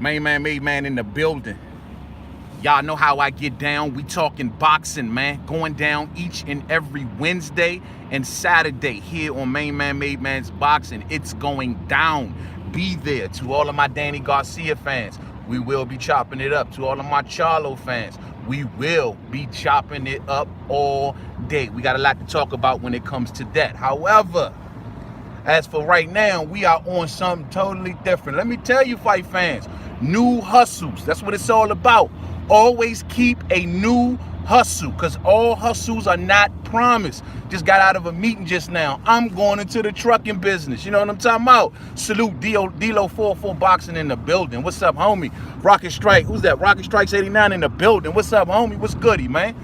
Main man, made man in the building. Y'all know how I get down. We talking boxing, man. Going down each and every Wednesday and Saturday here on Main Man Made Man's Boxing. It's going down. Be there. To all of my Danny Garcia fans, we will be chopping it up. To all of my Charlo fans, we will be chopping it up all day. We got a lot to talk about when it comes to that. However, as for right now, we are on something totally different. Let me tell you, fight fans, new hustles. That's what it's all about. Always keep a new hustle, because all hustles are not promised. Just got out of a meeting just now. I'm going into the trucking business. You know what I'm talking about? Salute D-Lo 44 Boxing in the building. What's up, homie? Rocket Strike. Who's that? Rocket Strikes 89 in the building. What's up, homie? What's goody, man?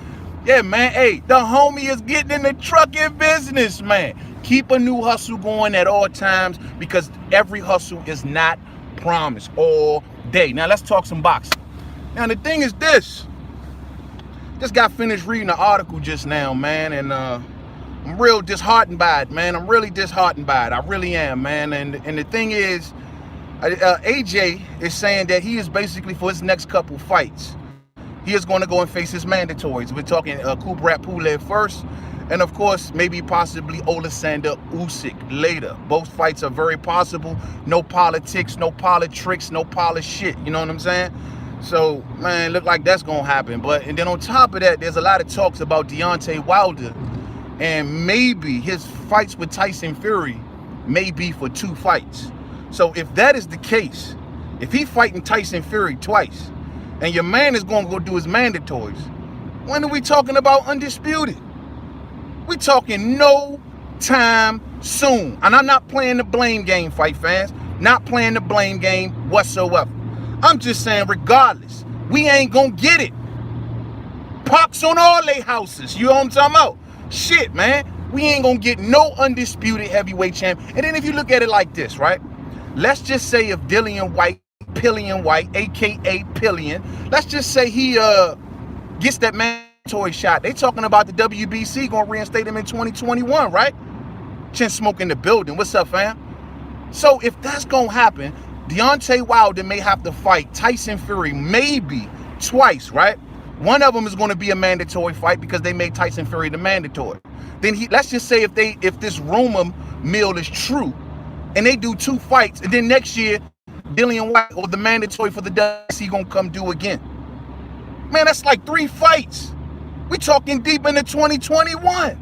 Yeah, man. Hey, the homie is getting in the trucking business, man. Keep a new hustle going at all times, because every hustle is not promised all day. Now, let's talk some boxing. Now, the thing is this. Just got finished reading an article just now, man, and I'm real disheartened by it, man. I'm really disheartened by it. I really am, man. And the thing is, AJ is saying that he is basically, for his next couple fights, he is going to go and face his mandatories. We're talking Kubrat Pulev first, and of course, maybe possibly Oleksandr Usyk later. Both fights are very possible. No politics, no politricks, no shit. You know what I'm saying? So, man, look like that's going to happen. And then on top of that, there's a lot of talks about Deontay Wilder, and maybe his fights with Tyson Fury may be for 2 fights. So if that is the case, if he fighting Tyson Fury twice, and your man is going to go do his mandatories, when are we talking about undisputed? We talking no time soon. And I'm not playing the blame game, fight fans. Not playing the blame game whatsoever. I'm just saying, regardless, we ain't gonna get it. Pox on all they houses. You know what I'm talking about? Shit, man. We ain't gonna get no undisputed heavyweight champ. And then if you look at it like this, right? Let's just say if Pillion White, aka Pillion, let's just say he gets that mandatory shot. They talking about the WBC gonna reinstate him in 2021, right? Chin Smoke in the building. What's up, fam? So if that's gonna happen, Deontay Wilder may have to fight Tyson Fury maybe twice, right? One of them is going to be a mandatory fight because they made Tyson Fury the mandatory. Then let's just say if this rumor mill is true, and they do 2 fights, and then next year, Dillian White or the mandatory for the WBC gonna come do again. Man, that's like 3 fights. We talking deep into 2021,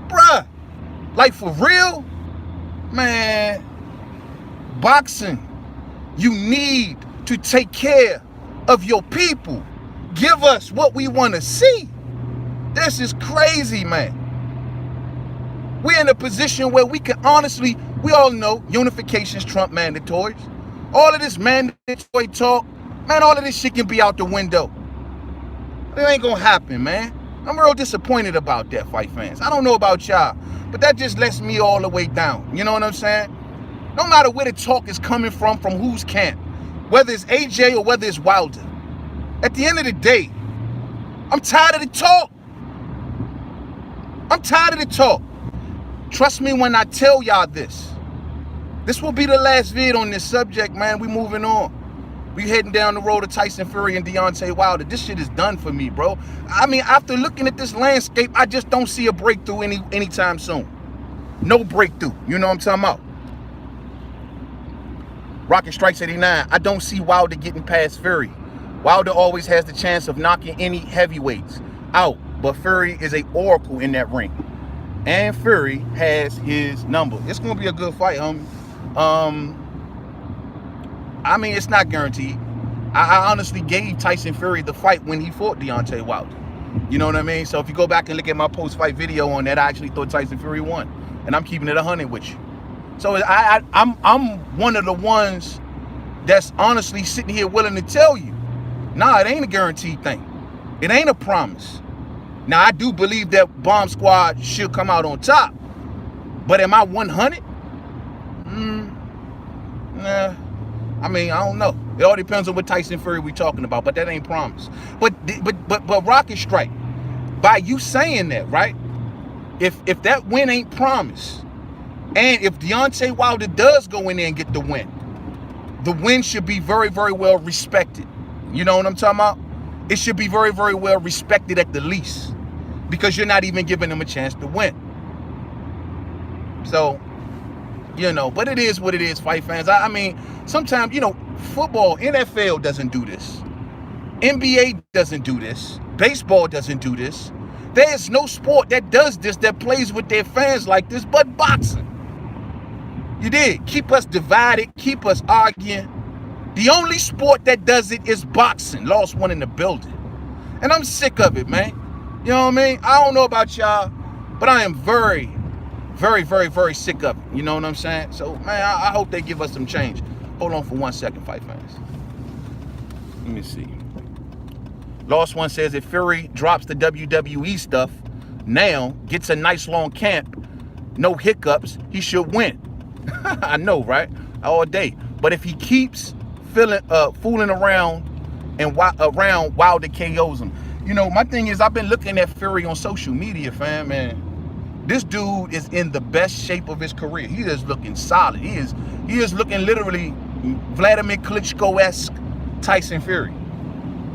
bruh. Like for real, man. Boxing, you need to take care of your people. Give us what we want to see. This is crazy, man. We're in a position where we can honestly, we all know unifications trump mandatories. All of this mandatory talk, man, all of this shit can be out the window. It ain't gonna happen, man. I'm real disappointed about that, fight fans. I don't know about y'all, but that just lets me all the way down. You know what I'm saying? No matter where the talk is coming from whose camp, whether it's AJ or whether it's Wilder. At the end of the day, I'm tired of the talk. I'm tired of the talk. Trust me when I tell y'all this. This will be the last vid on this subject, man. We moving on. We heading down the road to Tyson Fury and Deontay Wilder. This shit is done for me, bro. I mean, after looking at this landscape, I just don't see a breakthrough anytime soon. No breakthrough. You know what I'm talking about? Rocket Strikes 89. I don't see Wilder getting past Fury. Wilder always has the chance of knocking any heavyweights out, but Fury is an oracle in that ring. And Fury has his number. It's going to be a good fight, homie. I mean, it's not guaranteed. I honestly gave Tyson Fury the fight when he fought Deontay Wilder. You know what I mean? So if you go back and look at my post-fight video on that, I actually thought Tyson Fury won. And I'm keeping it 100 with you. So I'm one of the ones that's honestly sitting here willing to tell you, nah, it ain't a guaranteed thing. It ain't a promise. Now, I do believe that Bomb Squad should come out on top. But am I 100? Nah. I mean, I don't know. It all depends on what Tyson Fury we talking about, but that ain't promise. But Rocket Strike, by you saying that, right? If that win ain't promised, and if Deontay Wilder does go in there and get the win, the win should be very, very well respected. You know what I'm talking about? It should be very, very well respected at the least, because you're not even giving them a chance to win. So, you know, but it is what it is, fight fans. I mean, sometimes, you know, football, NFL doesn't do this. NBA doesn't do this. Baseball doesn't do this. There's no sport that does this, that plays with their fans like this, but boxing. You did. Keep us divided, keep us arguing. The only sport that does it is boxing. Lost one in the building. And I'm sick of it, man. You know what I mean? I don't know about y'all, but I am very, very, very, very sick of it. You know what I'm saying? So, man, I hope they give us some change. Hold on for 1 second, fight fans. Let me see. Lost one says if Fury drops the WWE stuff now, gets a nice long camp, no hiccups, he should win. I know, right? All day. But if he keeps fooling around and around Wilder KOs him. You know, my thing is, I've been looking at Fury on social media, fam, man. This dude is in the best shape of his career. He is looking solid. He is looking literally Vladimir Klitschko-esque Tyson Fury.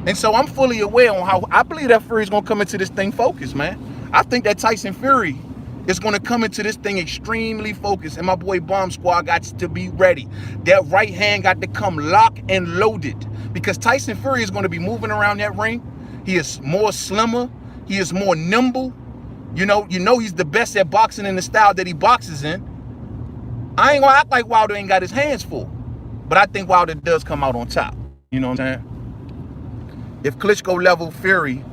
And so I'm fully aware on how I believe that Fury's gonna come into this thing focused, man. I think that Tyson Fury is gonna come into this thing extremely focused, and my boy Bomb Squad got to be ready. That right hand got to come locked and loaded, because Tyson Fury is gonna be moving around that ring. He is more slimmer. He is more nimble. You know he's the best at boxing in the style that he boxes in. I ain't gonna act like Wilder ain't got his hands full, but I think Wilder does come out on top. You know what I'm saying? If Klitschko level Fury,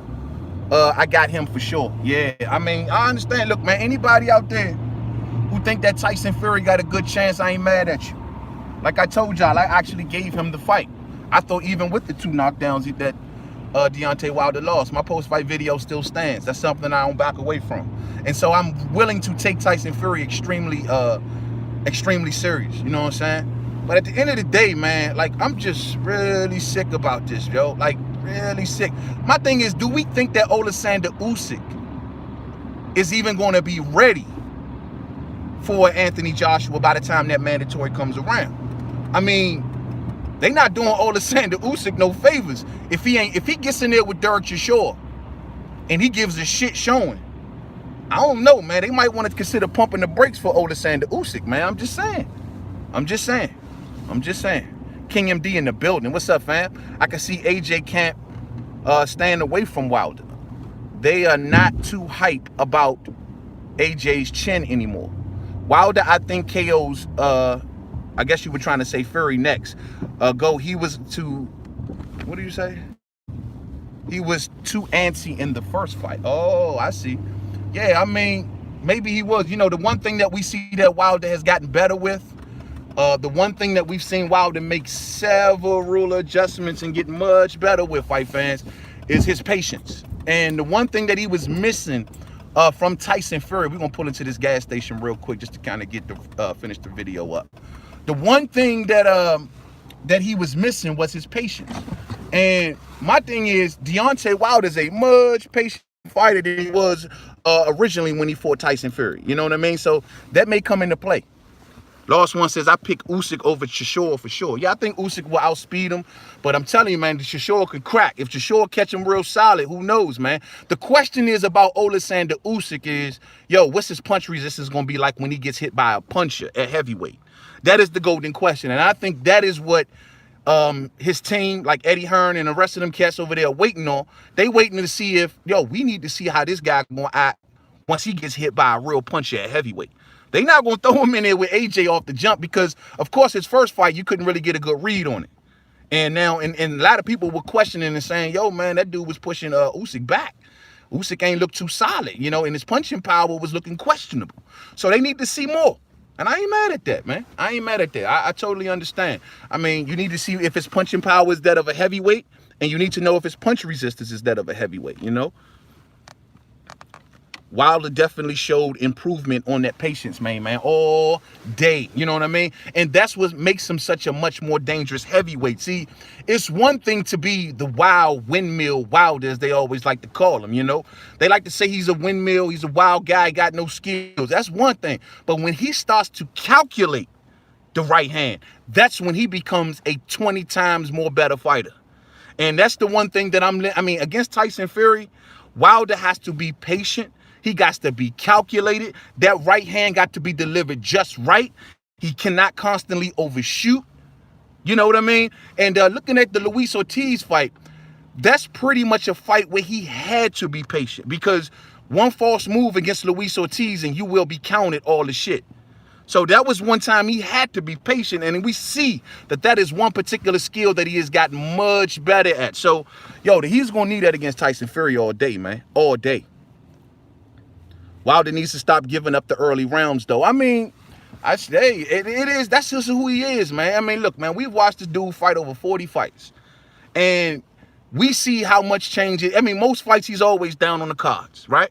I got him for sure. Yeah, I mean, I understand. Look, man, anybody out there who think that Tyson Fury got a good chance, I ain't mad at you. Like I told y'all, I actually gave him the fight. I thought even with the 2 knockdowns that Deontay Wilder lost, my post-fight video still stands. That's something I don't back away from. And so I'm willing to take Tyson Fury extremely serious. You know what I'm saying? But at the end of the day, man, like, I'm just really sick about this, yo. Like, really sick. My thing is, do we think that Alexander Usyk is even going to be ready for Anthony Joshua by the time that mandatory comes around? I mean, they not doing Alexander Usyk no favors if he gets in there with Derek Chisora and he gives a shit showing. I don't know, man. They might want to consider pumping the brakes for Alexander Usyk, man. I'm just saying. King MD in the building. What's up, fam? I can see AJ Camp staying away from Wilder. They are not too hype about AJ's chin anymore. Wilder, I think, KO's, I guess you were trying to say Fury next. He was too, what do you say? He was too antsy in the first fight. Oh, I see. Yeah, I mean, maybe he was. You know, the one thing that we see that Wilder has gotten better with, the one thing that we've seen Wilder make several adjustments and get much better with, fight fans, is his patience. And the one thing that he was missing from Tyson Fury, we're gonna pull into this gas station real quick just to kind of get the finish the video up. The one thing that he was missing was his patience. And my thing is, Deontay Wilder is a much patient fighter than he was originally when he fought Tyson Fury. You know what I mean? So that may come into play. Lost one says, I pick Usyk over Chisora for sure. Yeah, I think Usyk will outspeed him, but I'm telling you, man, the Chisora could crack. If Chisora catch him real solid, who knows, man? The question is about Alexander Usyk is, yo, what's his punch resistance going to be like when he gets hit by a puncher at heavyweight? That is the golden question, and I think that is what his team, like Eddie Hearn and the rest of them cats over there waiting on. They waiting to see if, yo, we need to see how this guy going to act once he gets hit by a real puncher at heavyweight. They not going to throw him in there with AJ off the jump because, of course, his first fight, you couldn't really get a good read on it. And now, and a lot of people were questioning and saying, yo, man, that dude was pushing Usyk back. Usyk ain't looked too solid, you know, and his punching power was looking questionable. So they need to see more. And I ain't mad at that, man. I ain't mad at that. I totally understand. I mean, you need to see if his punching power is that of a heavyweight, and you need to know if his punch resistance is that of a heavyweight, you know? Wilder definitely showed improvement on that patience, man, all day. You know what I mean? And that's what makes him such a much more dangerous heavyweight. See, it's one thing to be the wild windmill Wilder, as they always like to call him, you know? They like to say he's a windmill, he's a wild guy, got no skills. That's one thing. But when he starts to calculate the right hand. That's when he becomes a 20 times more better fighter. And that's the one thing that I mean, against Tyson Fury, Wilder has to be patient. He got to be calculated. That right hand got to be delivered just right. He cannot constantly overshoot. You know what I mean? And looking at the Luis Ortiz fight, that's pretty much a fight where he had to be patient, because one false move against Luis Ortiz and you will be counted all the shit. So that was one time he had to be patient, and we see that that is one particular skill that he has gotten much better at. So, yo, he's going to need that against Tyson Fury all day, man, all day. Wilder needs to stop giving up the early rounds, though. I mean, it is, that's just who he is, man. I mean, look, man, we've watched this dude fight over 40 fights, and we see how much change I mean, most fights he's always down on the cards, right?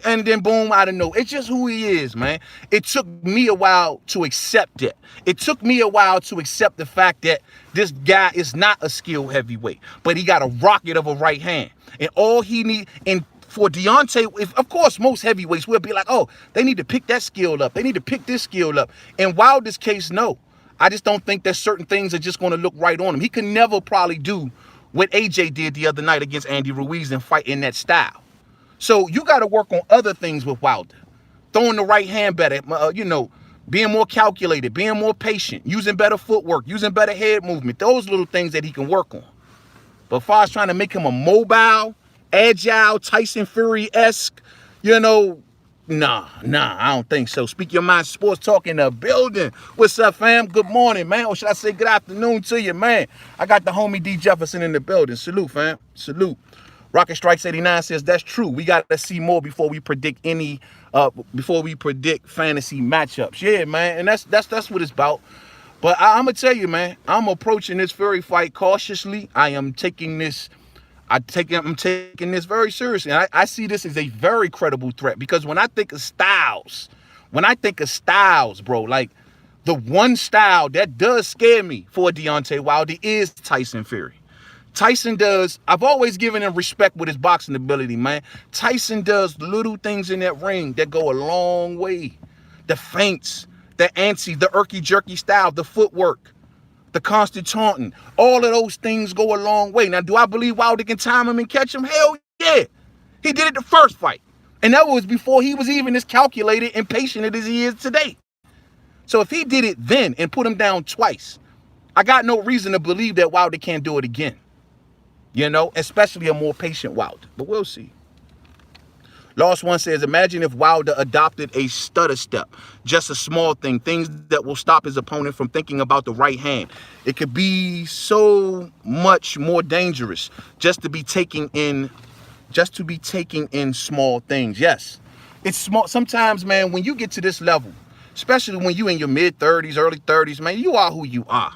And then boom, I don't know. It's just who he is, man. It took me a while to accept it. It took me a while to accept the fact that this guy is not a skilled heavyweight, but he got a rocket of a right hand. And all he need, and for Deontay, of course, most heavyweights will be like, oh, they need to pick that skill up. They need to pick this skill up. In Wilder's case, no. I just don't think that certain things are just going to look right on him. He could never probably do what AJ did the other night against Andy Ruiz and fight in that style. So you got to work on other things with Wilder. Throwing the right hand better, you know, being more calculated, being more patient, using better footwork, using better head movement. Those little things that he can work on. But as far as trying to make him a mobile, agile, Tyson Fury-esque, you know, nah, I don't think so. Speak Your Mind Sports Talk in the building. What's up, fam? Good morning, man. Or should I say good afternoon to you, man? I got the homie D Jefferson in the building. Salute, fam. Salute. Rocket Strikes 89 says that's true. We got to see more before we predict fantasy matchups. Yeah, man, and that's what it's about. But I'm gonna tell you, man, I'm approaching this Fury fight cautiously. I'm taking this very seriously. And I see this as a very credible threat, because when I think of styles, bro, like the one style that does scare me for Deontay Wilder is Tyson Fury. Tyson does, I've always given him respect with his boxing ability, man. Tyson does little things in that ring that go a long way. The feints, the antsy, the irky-jerky style, the footwork, the constant taunting. All of those things go a long way. Now, do I believe Wilder can time him and catch him? Hell yeah. He did it the first fight. And that was before he was even as calculated and patient as he is today. So if he did it then and put him down twice, I got no reason to believe that Wilder can't do it again. You know, especially a more patient Wilder. But we'll see. Lost One says, imagine if Wilder adopted a stutter step. Just a small thing. Things that will stop his opponent from thinking about the right hand. It could be so much more dangerous just to be taking in small things. Yes. It's small. Sometimes, man, when you get to this level, especially when you in your mid-30s, early 30s, man, you are who you are.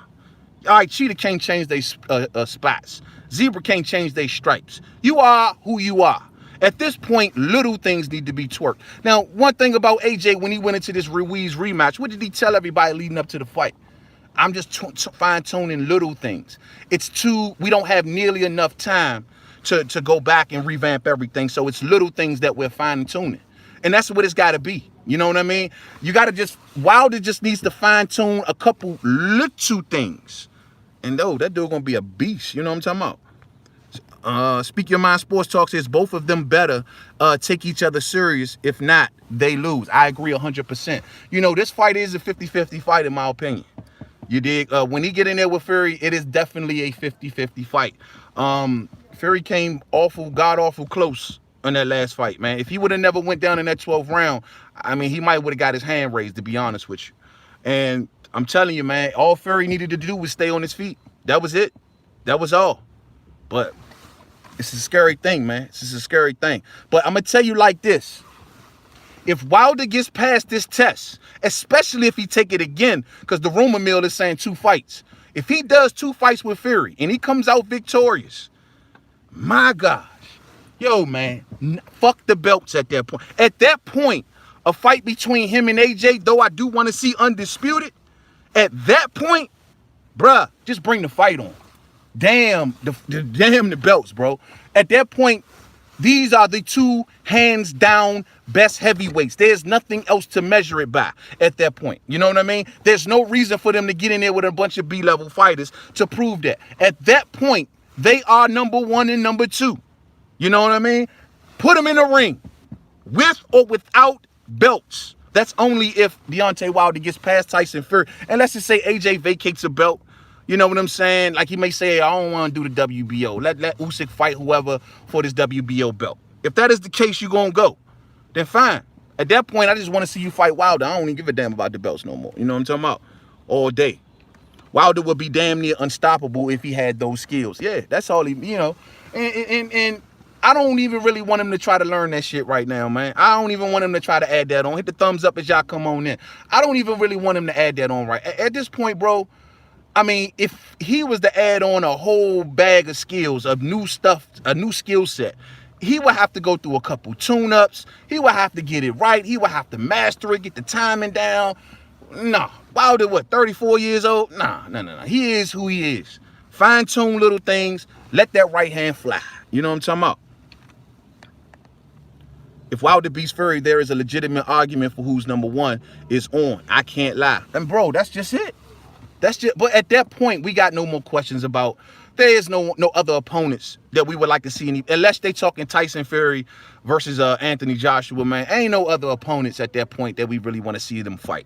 All right, cheetah can't change their spots. Zebra can't change their stripes. You are who you are. At this point, little things need to be twerked. Now, one thing about AJ, when he went into this Ruiz rematch, what did he tell everybody leading up to the fight? I'm just fine-tuning little things. We don't have nearly enough time to go back and revamp everything. So it's little things that we're fine-tuning. And that's what it's got to be. You know what I mean? You got to Wilder just needs to fine-tune a couple little things. And that dude gonna be a beast. You know what I'm talking about? Speak Your Mind Sports Talk says both of them better take each other serious. If not, they lose. I agree 100%. You know, this fight is a 50-50 fight in my opinion. You dig? When he get in there with Fury, it is definitely a 50-50 fight. Fury came god-awful close in that last fight, man. If he would have never went down in that 12th round, I mean, he might would have got his hand raised, to be honest with you. And I'm telling you, man, all Fury needed to do was stay on his feet. That was it. That was all. But it's a scary thing, man. This is a scary thing. But I'm going to tell you like this. If Wilder gets past this test, especially if he take it again, because the rumor mill is saying 2 fights. If he does 2 fights with Fury and he comes out victorious, my gosh. Yo, man, fuck the belts at that point. At that point, a fight between him and AJ, though I do want to see undisputed, at that point, bruh, just bring the fight on. Damn the belts, bro. At that point, These are the two hands down best heavyweights. There's nothing else to measure it by at that point. You know what I mean? There's no reason for them to get in there with a bunch of B-level fighters to prove that. At that point, they are number one and number two. You know what I mean? Put them in the ring with or without belts. That's only if Deontay Wilder gets past Tyson Fury. And let's just say AJ vacates a belt. You know what I'm saying? Like he may say, I don't want to do the WBO. Let Usyk fight whoever for this WBO belt. If that is the case, you're going to go. Then fine. At that point, I just want to see you fight Wilder. I don't even give a damn about the belts no more. You know what I'm talking about? All day. Wilder would be damn near unstoppable if he had those skills. Yeah, that's all he, you know. And I don't even really want him to try to learn that shit right now, man. I don't even want him to try to add that on. Hit the thumbs up as y'all come on in. I don't even really want him to add that on right. At this point, bro, I mean, if he was to add on a whole bag of skills, of new stuff, a new skill set, he would have to go through a couple tune-ups. He would have to get it right. He would have to master it, get the timing down. Nah. Wilder, what, 34 years old? Nah. He is who he is. Fine-tune little things. Let that right hand fly. You know what I'm talking about? If Wilder beats Fury, there is a legitimate argument for who's number one is on. I can't lie. And bro, that's just it. That's just, but at that point, we got no more questions about, there is no other opponents that we would like to see, unless they talking Tyson Fury versus Anthony Joshua, man. Ain't no other opponents at that point that we really want to see them fight.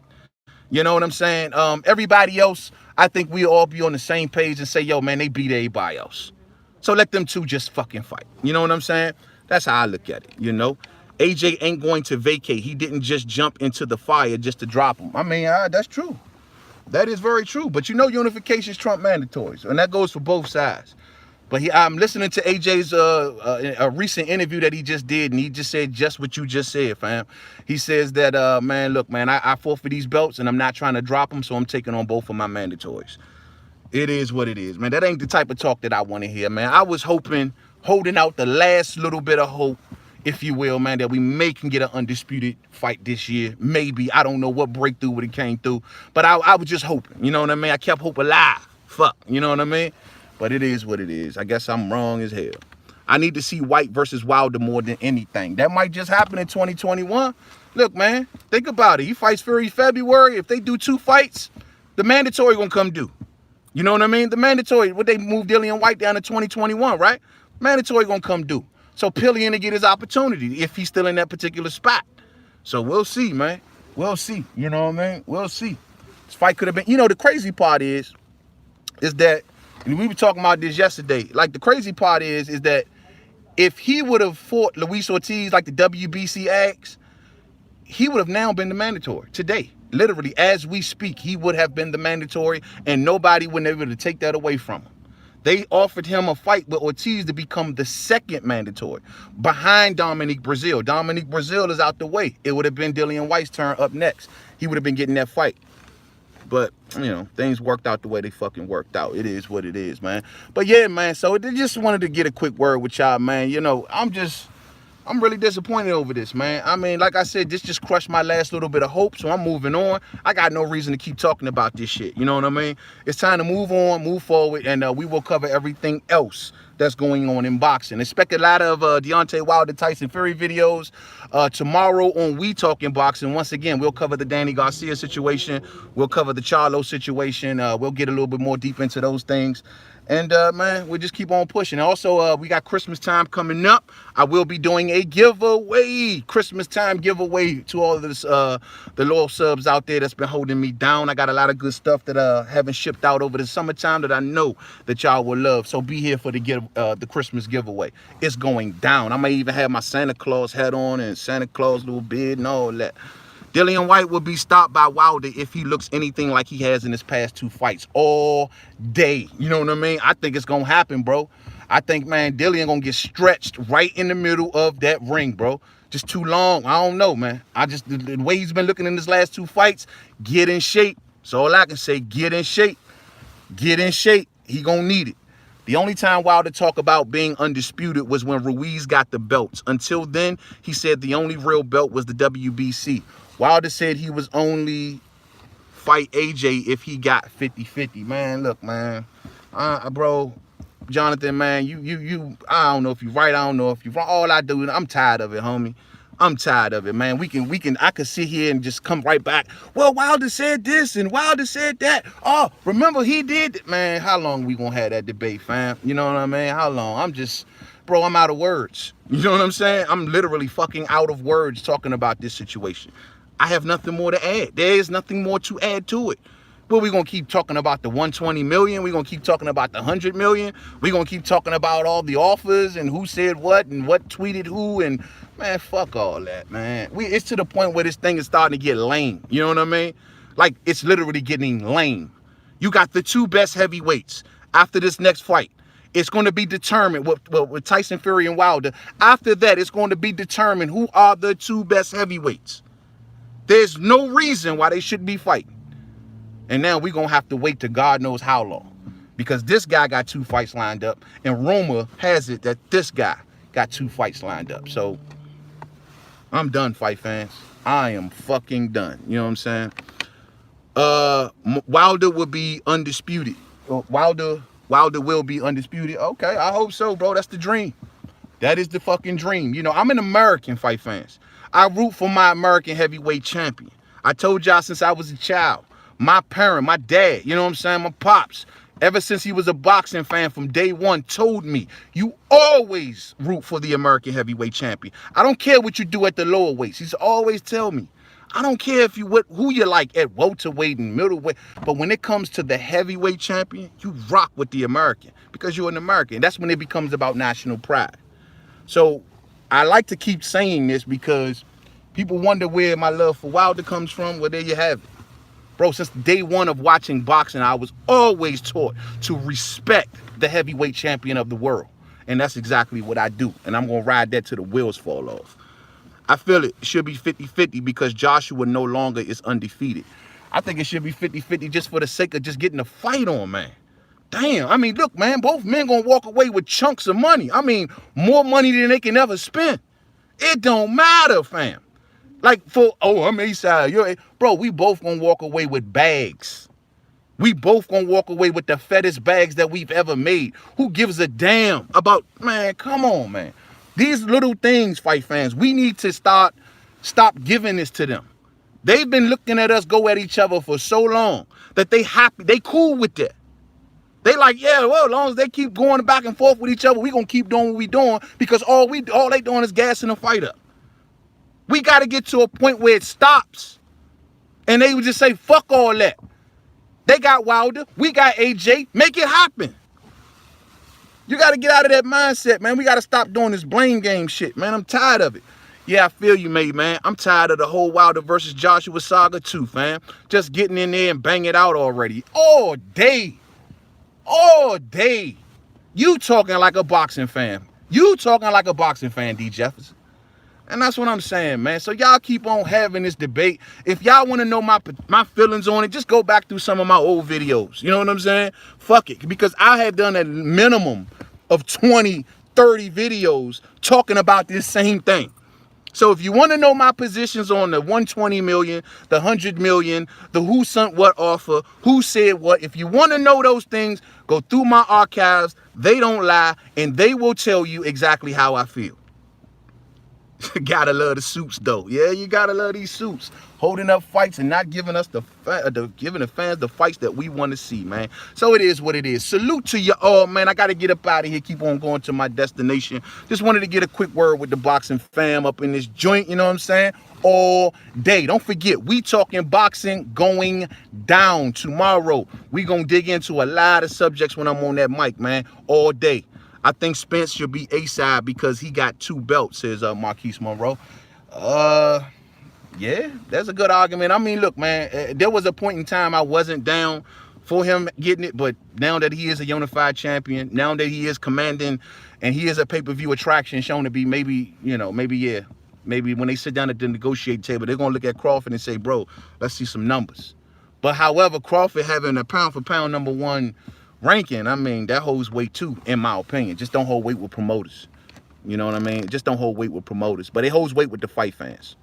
You know what I'm saying? Everybody else, I think we all be on the same page and say, yo, man, they beat everybody else. So let them two just fucking fight. You know what I'm saying? That's how I look at it, you know? AJ ain't going to vacate. He didn't just jump into the fire just to drop him. I mean, that's true. That is very true. But you know, unifications trump mandatories, and that goes for both sides. But I'm listening to AJ's a recent interview that he just did, and he just said just what you just said, fam. He says that, man, look, man, I fought for these belts, and I'm not trying to drop them, so I'm taking on both of my mandatories. It is what it is, man. That ain't the type of talk that I want to hear, man. I was hoping, holding out the last little bit of hope, if you will, man, that we may can get an undisputed fight this year. Maybe. I don't know what breakthrough would have came through. But I was just hoping. You know what I mean? I kept hope alive. Fuck. You know what I mean? But it is what it is. I guess I'm wrong as hell. I need to see White versus Wilder more than anything. That might just happen in 2021. Look, man, think about it. He fights Fury February. If they do 2 fights, the mandatory gonna come due. You know what I mean? The mandatory, would they move Dillian White down to 2021, right? Mandatory gonna come due. So Pillion to get his opportunity if he's still in that particular spot. So we'll see, man. We'll see. You know what I mean? We'll see. This fight could have been, you know, the crazy part is that, and we were talking about this yesterday, like the crazy part is that if he would have fought Luis Ortiz like the WBC asked, he would have now been the mandatory today. Literally, as we speak, he would have been the mandatory, and nobody would be able to take that away from him. They offered him a fight with Ortiz to become the second mandatory behind Dominique Breazeale. Dominique Breazeale is out the way. It would have been Dillian White's turn up next. He would have been getting that fight. But, you know, things worked out the way they fucking worked out. It is what it is, man. But yeah, man, so I just wanted to get a quick word with y'all, man. You know, I'm really disappointed over this, man. I mean, like I said, this just crushed my last little bit of hope, so I'm moving on. I got no reason to keep talking about this shit. You know what I mean? It's time to move on, move forward, and we will cover everything else that's going on in boxing. Expect a lot of Deontay Wilder, Tyson Fury videos tomorrow on We Talking Boxing. Once again, we'll cover the Danny Garcia situation. We'll cover the Charlo situation. We'll get a little bit more deep into those things. And, man, we'll just keep on pushing. Also, we got Christmas time coming up. I will be doing a giveaway, Christmas time giveaway to all of this, the loyal subs out there that's been holding me down. I got a lot of good stuff that haven't shipped out over the summertime that I know that y'all will love. So be here for the Christmas giveaway. It's going down. I may even have my Santa Claus hat on and Santa Claus little beard and all that. Dillian White will be stopped by Wilder if he looks anything like he has in his past 2 fights all day. You know what I mean? I think it's going to happen, bro. I think, man, Dillian going to get stretched right in the middle of that ring, bro. Just too long. I don't know, man. The way he's been looking in his last 2 fights, get in shape. That's all I can say. Get in shape. Get in shape. He going to need it. The only time Wilder talked about being undisputed was when Ruiz got the belts. Until then, he said the only real belt was the WBC. Wilder said he was only fight AJ if he got 50-50. Man, look, man. Bro, Jonathan, man, I don't know if you're right, I don't know if you're wrong. All I do, I'm tired of it, homie. I'm tired of it, man. I could sit here and just come right back. Well, Wilder said this and Wilder said that. Oh, remember he did it. Man, how long we gonna have that debate, fam? You know what I mean? How long? Bro, I'm out of words. You know what I'm saying? I'm literally fucking out of words talking about this situation. I have nothing more to add. There is nothing more to add to it. But we're going to keep talking about the 120 million. We're going to keep talking about the 100 million. We're going to keep talking about all the offers and who said what and what tweeted who. And, man, fuck all that, man. It's to the point where this thing is starting to get lame. You know what I mean? Like, it's literally getting lame. You got the two best heavyweights after this next fight. It's going to be determined with Tyson Fury and Wilder. After that, it's going to be determined who are the two best heavyweights. There's no reason why they shouldn't be fighting. And now we're going to have to wait to God knows how long. Because this guy got 2 fights lined up. And rumor has it that this guy got 2 fights lined up. So, I'm done, fight fans. I am fucking done. You know what I'm saying? Wilder will be undisputed. Wilder will be undisputed. Okay, I hope so, bro. That's the dream. That is the fucking dream. You know, I'm an American, fight fans. I root for my American heavyweight champion. I told y'all since I was a child. My parent, my dad, you know what I'm saying, my pops, ever since he was a boxing fan from day one, told me, you always root for the American heavyweight champion. I don't care what you do at the lower weights. He's always tell me, I don't care if who you like at welterweight and middleweight, but when it comes to the heavyweight champion, you rock with the American because you're an American. That's when it becomes about national pride. So I like to keep saying this because people wonder where my love for Wilder comes from. Well, there you have it. Bro, since day one of watching boxing, I was always taught to respect the heavyweight champion of the world. And that's exactly what I do. And I'm going to ride that till the wheels fall off. I feel it should be 50-50 because Joshua no longer is undefeated. I think it should be 50-50 just for the sake of just getting a fight on, man. Damn, I mean, look, man, both men going to walk away with chunks of money. I mean, more money than they can ever spend. It don't matter, fam. Like, I'm A-side. Bro, we both gonna walk away with bags. We both gonna walk away with the fattest bags that we've ever made. Who gives a damn about, man, come on, man. These little things, fight fans, we need to stop giving this to them. They've been looking at us go at each other for so long that they happy, they cool with that. They like, yeah, well, as long as they keep going back and forth with each other, we gonna keep doing what we doing because all they doing is gassing the fight up. We got to get to a point where it stops. And they would just say, fuck all that. They got Wilder. We got AJ. Make it happen. You got to get out of that mindset, man. We got to stop doing this blame game shit, man. I'm tired of it. Yeah, I feel you, mate, man. I'm tired of the whole Wilder versus Joshua saga too, fam. Just getting in there and bang it out already. All day. All day. You talking like a boxing fan. You talking like a boxing fan, D. Jefferson. And that's what I'm saying, man. So y'all keep on having this debate. If y'all want to know my feelings on it, just go back through some of my old videos. You know what I'm saying? Fuck it. Because I have done a minimum of 20, 30 videos talking about this same thing. So if you want to know my positions on the 120 million, the 100 million, the who sent what offer, who said what, if you want to know those things, go through my archives. They don't lie, and they will tell you exactly how I feel. Gotta love the suits though. Yeah, you gotta love these suits. Holding up fights and not giving us giving the fans the fights that we want to see, man. So it is what it is. Salute to you all, man. I gotta get up out of here. Keep on going to my destination. Just wanted to get a quick word with the boxing fam up in this joint, you know what I'm saying? All day. Don't forget, we talking boxing going down tomorrow. We gonna dig into a lot of subjects when I'm on that mic, man. All day. I think Spence should be A-side because he got 2 belts, says Marquise Monroe. Yeah, that's a good argument. I mean, look, man, there was a point in time I wasn't down for him getting it, but now that he is a unified champion, now that he is commanding, and he is a pay-per-view attraction shown to be maybe when they sit down at the negotiating table, they're going to look at Crawford and say, bro, let's see some numbers. But however, Crawford having a pound-for-pound #1 ranking, I mean, that holds weight too, in my opinion. Just don't hold weight with promoters. You know what I mean? Just don't hold weight with promoters. But it holds weight with the fight fans.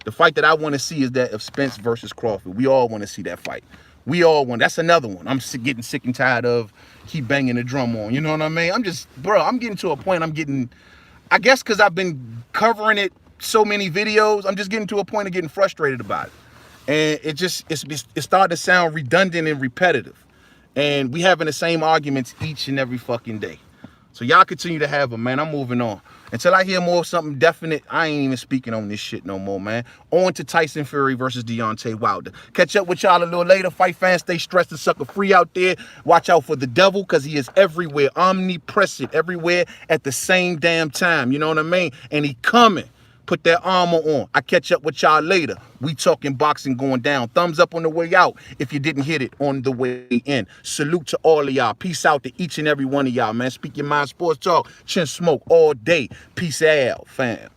The fight that I want to see is that of Spence versus Crawford. We all want to see that fight. We all won. That's another one. I'm getting sick and tired of keep banging the drum on. You know what I mean? I'm getting to a point. I guess because I've been covering it so many videos, I'm just getting to a point of getting frustrated about it. And it started to sound redundant and repetitive. And we having the same arguments each and every fucking day. So y'all continue to have them, man. I'm moving on. Until I hear more of something definite, I ain't even speaking on this shit no more, man. On to Tyson Fury versus Deontay Wilder. Catch up with y'all a little later. Fight fans, stay stressed and sucker free out there. Watch out for the devil, because he is everywhere. Omnipresent, everywhere at the same damn time. You know what I mean? And he coming. Put that armor on. I catch up with y'all later. We talking boxing going down. Thumbs up on the way out if you didn't hit it on the way in. Salute to all of y'all. Peace out to each and every one of y'all, man. Speak your mind, sports talk, chin smoke all day. Peace out, fam.